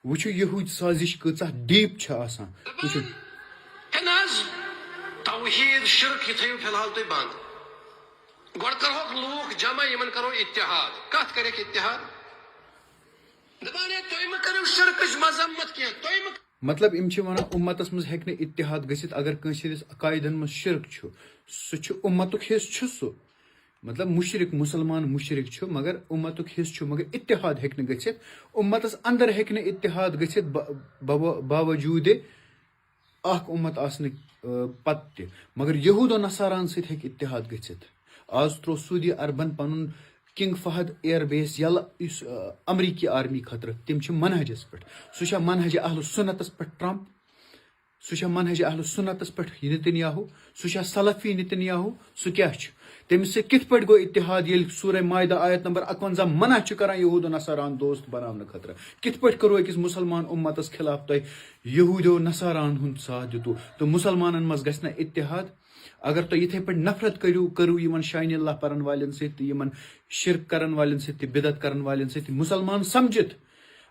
वुचु यहूद साजिश कचा डीप छ आसान वुचु तौहीद शिर्क यह थो फिलहाल तुम बंद गोड़ करहोक लूक जमा यमन करो इत्तेहाद कत करेक इत्तेहाद दपाने तुम करो शिर्क मजम्मत किया तुम मतलब इम छ वनान उम्मतस मज हेक इत्तेहाद गसित अगर कंसिस अकायदन मज शिर्क छु सु उम्मतुक हिस छु सु मतलब मुशरिक मुसलमान मुशरिक छु मगर उम्मतुक हिस छु मगर इत्तेहाद हेक गसित उम्मतस अंदर हेक इत्तेहाद गसित बावजूद अख उम्मत आसने पत्ते मगर यहूद और नसारान सहित हेक इत्तेहाद गसित आज त्रो सऊदी अरबन पनुन किंग फहद एयरबेस यल अमरीकी आर्मी खतर तिम छ मनहजस पे सह मनहज अहल सुन्नतस पे ट्रंप सह मनहज अहल सुन्नतस पे नितन्याहू सह सलफी नितन्याहू सह क्या तमिस से कित पे गो इत्तेहाद ये सूरह मायदा आयत नंबर 51 मना कर यहूद नसारान दोस्त बनाने खतर कित पे करो अकिस मुसलमान उम्मतस खिलाफ तुम यहूदो नसारान हुंद साथ दितु तो मुसलमानन मज गना इत्तेहाद अगर तुम इथे पे नफरत करू यमन शाइन अल्लाह परन वालन सत शिरक करन वालन सत बिदत करन वालन सत मुसलमान समझित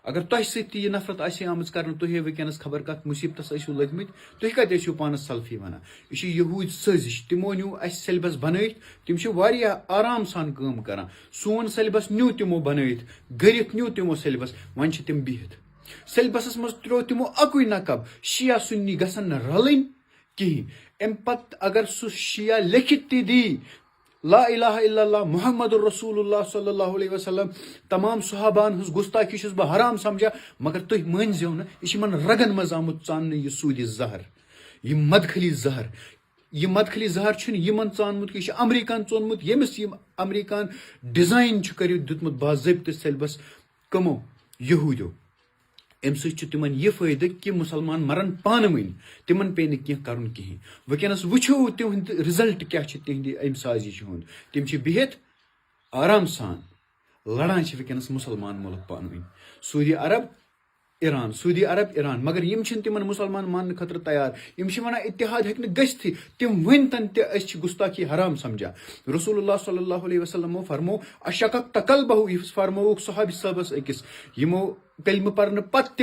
अगर तुह सत नफरत आमज कर तुह वनस खबर कत मुसीबतस लगित तुह कत पानस सल्फी वनान यह यहूद सजिश तिमो न्यू अस सिलेबस बनत तिम आराम सान काम कर सोन सिलेबस न्यू तिमो बनत गरित न्यू तिमो सिलेबस वन तिम बिहित सिलेबस मज त्रो तिमो अकुई नकब शिया सुन्नी गसन रलन कहीं अम पत अगर सह शिया लिखित दी ला इलाहा इल्लल्लाह मुहम्मदुर रसूलुल्लाह सल्लल्लाहु अलैहि वसल्लम तमाम सहाबान हज गुस्ताखी बह हराम समझा मगर तुम मानजो न यह रगन मज आमुत चान यह सूदी जहर यह मदखली जहर यमन चानमुत कि अमरीकन चोनमुत यमिस अमरीकन डिजाइन दितमुत बाज़ाब्त सिलेबस कमो यहूदियों अम सिम यह फायदे कि मुसलमान मरन पान वन तिमन पे कर कहें वनस वो तिहद रिजल्ट क्या तिहद अम साजिश हूं तिम बिहित आराम सान लड़ान वनस मुसलमान मुल्क पान वन सऊदी अरब ईरान मगर यम तिमन मुसलमान मान खतर तैयार यम वन इत्तेहाद हेक गि तिम वन तन गुस्ताखी हराम समझा रसूलुल्लाह सल्लल्लाहु अलैहि वसल्लम फरमो अशकक तकल बहु फरमोक सहाबी साहबस अकिस यमो कलम पर्न पत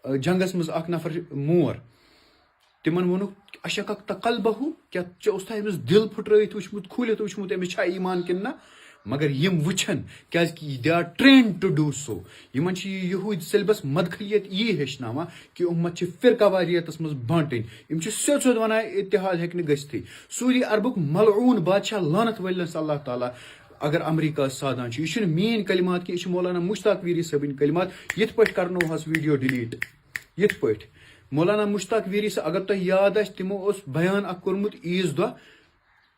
जंगस मज नफर मोर तिमन वोनुक अशकक तकल बहु क्या अमिस दिल फुट्रत वुचमुत खुलित वुचमुत अमिस ईमान कि ना मगर यम वुचन क्या they are train to do so यमन यहूद सिलेबस मदखलियत यी हेचना कि उम्मत फिरकावारियतस मज बांटन यम सोद सोद वन इत्तेहाद हेक गि सऊदी अरबुक मलऊन बादशाह लानत वलस अल्लाह ताला अगर अमरीका सादान यह मेन कलिमात कि मौलाना मुश्ताक वीरी सबन कलिमात ये पे करनो हस वीडियो डिलीट ये पे मौलाना मुश्ताक वीरी अगर तुम याद तिमो बयान कोर्मुत ईज दह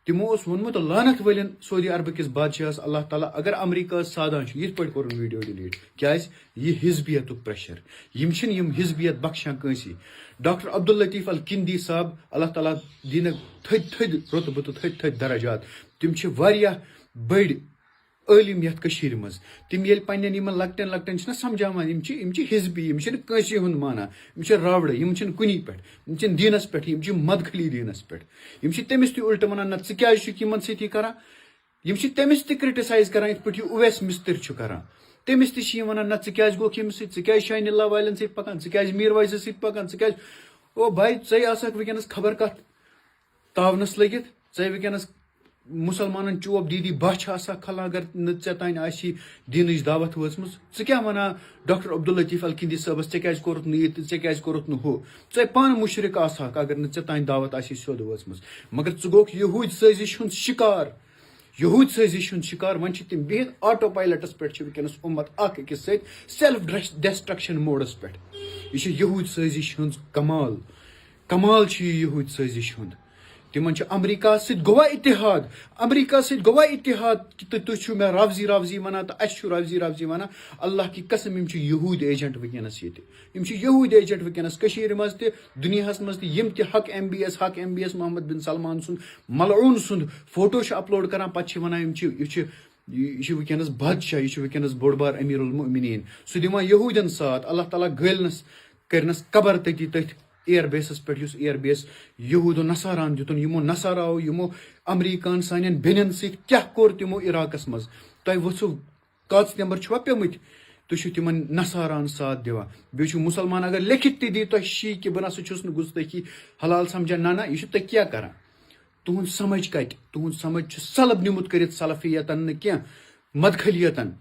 तिमो वोनमुत लानत वलन सऊदी अरब किस बादशाह अल्लाह ताला अगर अमरीका सादान ये पे कोर वीडियो डिलीट क्या यह हिजबियत प्रेशर यम हिजबियत बख्शान कंसी डॉक्टर अब्दुल लतीफ अल किंदी साहब अल्लाह ताला दिन थद थद रुतबह तो थद थद दर्जात तिम बड़ आलिम यथ कशीर मज तिम ये पन्न यमन लकटन लकटन समझावान यम हिजबी यम कंसी हुंद माना यम रावड़ यम कुनी पे यम दीनस पे यम मदखली दीनस पे यम तमिस उल्ट वन न क्या सत कर यम तमिस क्रिटिसाइज कर इत पे उवैस मिस्तर कर तमिस वन न क्या गोख यम क्या शाइन अल्लाह वालन सत पकान क्या मीर वाइज सत पकान क्या ओ भाई वनस खबर कत तावनस लगित वनस मुसलमान चोप दीदी बह खला अगर नान दीन दावत वचम क्या वना डॉक्टर अब्दुल लतीफ अल किंदी साहबस क्या कोरुत ये क्या कोरुत हो पान मुशरिक अगर नान दावत सोद वचम मगर गोख यहूद साजिश शिकार यहूद साजिश शिकार वन तम बिहित ऑटो पायलटस पे वनस उम्मत अकिस सेल्फ डिस्ट्रक्शन मोडस पे यह यहूद साजिश कमाल कमाल यहूद साजिश तिमन अमरीका सत गवा इत्तेहाद तो तुम मे रवजी रवजी वन तो अस रवजी रवजी वन अल्लाह की कसम यम यहूद एजेंट वनस यहूद एजेंट वनस मज दुनिया मज हक एम बी एस मोहम्मद बिन सलमान सुन मलऊन सुंद फोटो अपलोड कर पे वन यह वनस बादशाह यह वनस बोड़ बार अमीरुल मोमिनीन सह दिवान यहूदन साथ अल्लाह ताला गलनस करनस कबर तती तथ एयरबेसस पे एयरबेस यहूदो नसारान दितुन यमो नसाराओ यमो अमरीकन सान बेनन सत क्या कोर तिमो इराकस मज तुम वोथो काच नंबर छुआ पेमुत तुम तिमन नसारान साथ दिवान बे मुसलमान अगर लिखित ती दी तो शी कि बह ना गुस्तखी हलाल समझान ना यह तुम क्या करान तुहद समझ कत तुहद समझ सलब निमुत कर सलफियतन न मदखलियतन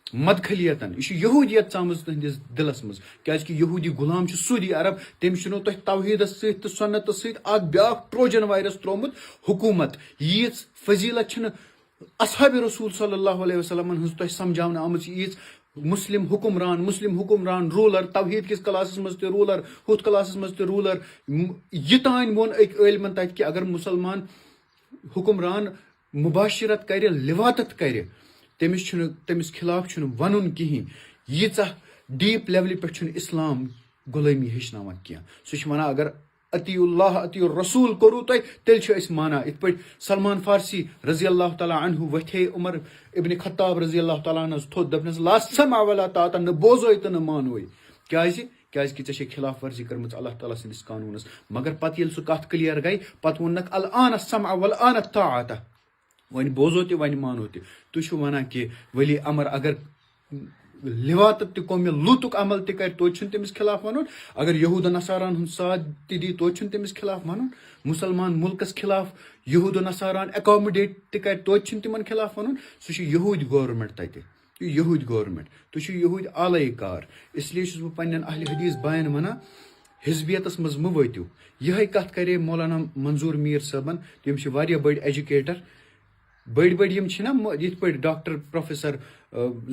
मदखलियतन यह यहूदियत चामज तुहदिस दिलस मज क्या यहूदी गुलाम सऊदी अरब तमिस तुम तौहीदस सत सुन्नत सत ब्या ट्रोजन वायरस त्रोमुत हुकूमत यीज फजीलत असहाब रसूल सल्लल्लाहु अलैहि वसल्लम हज तुम समझावन आमज यीज मुस्लिम हुकुमरान रूलर तौहीद किस क्लासस मज ते रूलर हुथ क्लासस मज ते रूलर यह तान वोन अक इलमन तत कि अगर मुसलमान हुकुमरान मुबाशिरत कर लिवातत कर तमिस खिलाफ वन कहें यीचा डीप लेवल पे इस्लाम गुलामी हेचनावान कह सह वन अगर अतीउल्लाह अतीउर रसूल करू तुम तेल माना इत पे सलमान फारसी रजी अल्लाह तआला अन्हु वथे उमर इब्न खत्ताब रजी अल्लाह तआला अन्हु थोद दपनस ला समा वला ताता न बोजोय तो न मानोय क्या खिलाफ वर्जी कर्म अल्लाह ताला सदिस कानूनस मगर पत ये कत क्लियर गई पत वोनक अल आन समा वल आन ताता वन बोजो तो वन मानो तुम वन कि वली अमर अगर लिवात कौम लुतुक अमल कर तो तमिस खिलाफ वन अगर यहूद नसारान साथ दी तो तमिस खिलाफ वन मुसलमान मुल्कस खिलाफ यहूद नसारान एकोमोडेट कर तो तिमन खिलाफ वन सह यहूद गवर्नमेंट तत यहूद गवर्नमेंट तुम यहूद आलय कार इसलिए बह पन्न अहल हदीस बायन वन हिजबियतस मज मो वतु यह कत करे मौलाना मंजूर मीर साहबन तम बड़ एजुकेटर बड़ ये पे डॉक्टर प्रोफेसर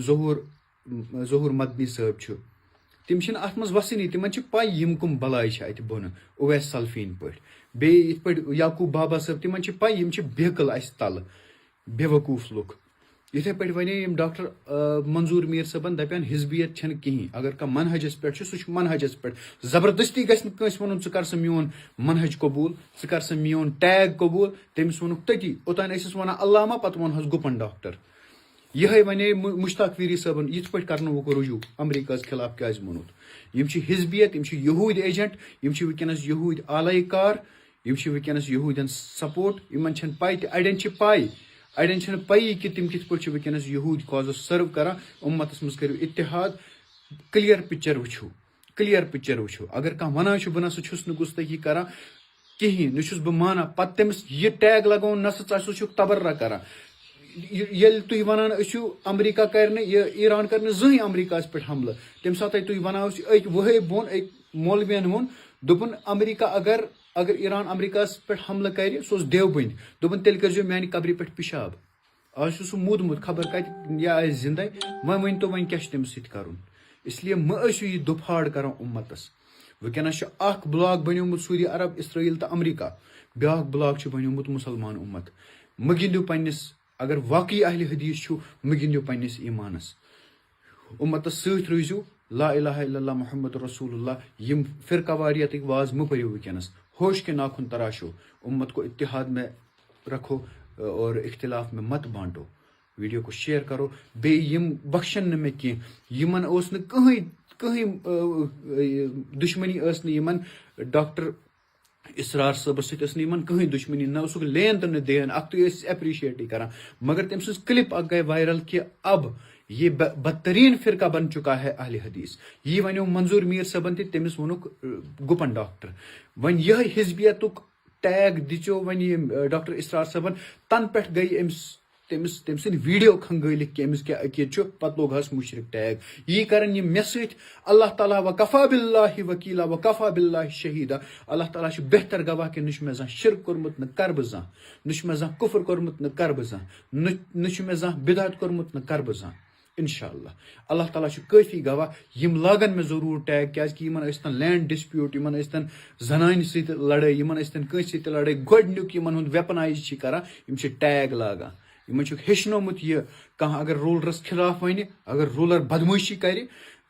जहूर मदनी साहब तम अत मज वसनी तिमन पै यम कम बलाय अत बोन उवैस सल्फीन पे बे पे याकूब बाबा साहब तिमन पै यम बेकल अस तल बेवकूफ लुक इथे पे वे डॉक्टर मंजूर मीर साहबन दपान हिजबियत कहीं अगर कह मनहजस पे सह मनहजस पे जबरदस्ती गस वन कर मोन मनहज कबूल कर मोन टैग कबूल तमिस वोन तती ओतान वन अल्लामा पत वन गुपन डॉक्टर यह वे मुश्ताक वीरी साहबन ये पे कर रुजू अमरीका खिलाफ क्या वोनुत यम हिजबियत यम यहूद एजेंट यम वनस यहूद आलय कार यम वनस यहूदन सपोर्ट इन पै अड़न पै अड़न पई कि तम कित पे वनस यहूद कॉज सर्व कर उम्मतस मज करो इत्तेहाद क्लियर पिक्चर वो अगर कह वन बह ना गुस्तगी कर कहीं नुस बह माना पत तमिस यह टैग लगो न सह तबर्रा कर तुम वन अमरीका कर ईरान कर जहन अमरीका पे हमल तम सात तुम वन वह बोन एक मौलवियन वोन दोपन अमरीका अगर ईरान अमरीका पे हमल कर सह देवबंद दोपन तेल कर मानि कब्र पे पिशाब आज सह मुदमुत खबर कत यह आ जिंदा वन तो वन क्या तमिस कर इसलिए यह दुफाड़ कर उम्मतस वनस ब्लॉक बनोमुत सऊदी अरब इसराइल तो अमरीका ब्या ब्लॉक बनोमुत मुसलमान उम्मत मह गिंदू पन्निस अगर वाकई अहल हदीस मह गिंदू पन्निस ईमानस उम्मतस सत रोजू ला इलाहा इल्लल्लाह मुहम्मद रसूलुल्लाह यम फिरकावारियत वाज मह परो वनस होश के नाखुन तराशो उम्मत को इत्तेहाद में रखो और इख्तिलाफ में मत बांटो वीडियो को शेयर करो बे यम बख्शन न मे कह कहीं कहीं दुश्मनी यमन डॉक्टर इसरार सबस सत कहीं दुश्मनी न लेन तो न देन अख एप्रिशिएट कर मगर तम क्लिप गई वायरल कि अब ये बदतरीन फिरका बन चुका है अहले हदीस ये वनो मंजूर मीर सबन तमिस वोनुक गुपन डॉक्टर वन यह हिजबियत टैग दिचो वन डॉक्टर इसरार सबन तन पे गई तम वीडियो खंगलिक कि अमिस क्या अकीद पत लोग मुशरिक टैग यह कर मे सत अल्लाह ताला वकफा बिल्लाहि वकीला वकफा बिल्लाहि शहीदा अल्लाह ताला बेहतर गवाह कि नुश मे शिरक कोरमुत न कर बह जह नुश मे कुफर कोरमुत न कर बह जह नुश मे बिदअत कोरमुत न कर बह जह इंशाअल्लाह अल्लाह ताला काफी गवाह यम लागन में जरूर टैग क्या लैंड डिस्प्यूट इन जनान सत लड़ाई इन कंस लड़ाई गोडनुक वेपनाइज कर टैग लागान इन हेचनोमुत यह कह अगर रूलरस खिलाफ वन अगर रूलर बदमाशी कर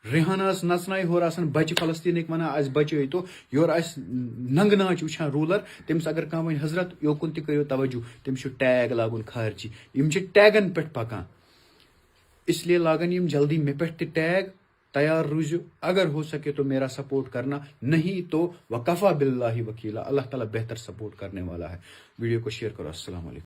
रिहानास नचना होर बच्चे फलस्तीन वन आज बचे तो योर नंग नाच वुचान रूलर तमिस अगर कह वन हजरत योकुन तवज्जो तमिस टैग लागुन खारची इन टैगन पे पकान इसलिए लागन यम जल्दी मे पे टैग तैयार रूजो अगर हो सके तो मेरा सपोर्ट करना नहीं तो वकफा बिल्लाहि वकीला अल्लाह ताला बेहतर सपोर्ट करने वाला है वीडियो को शेयर करो अस्सलाम वालेकुम।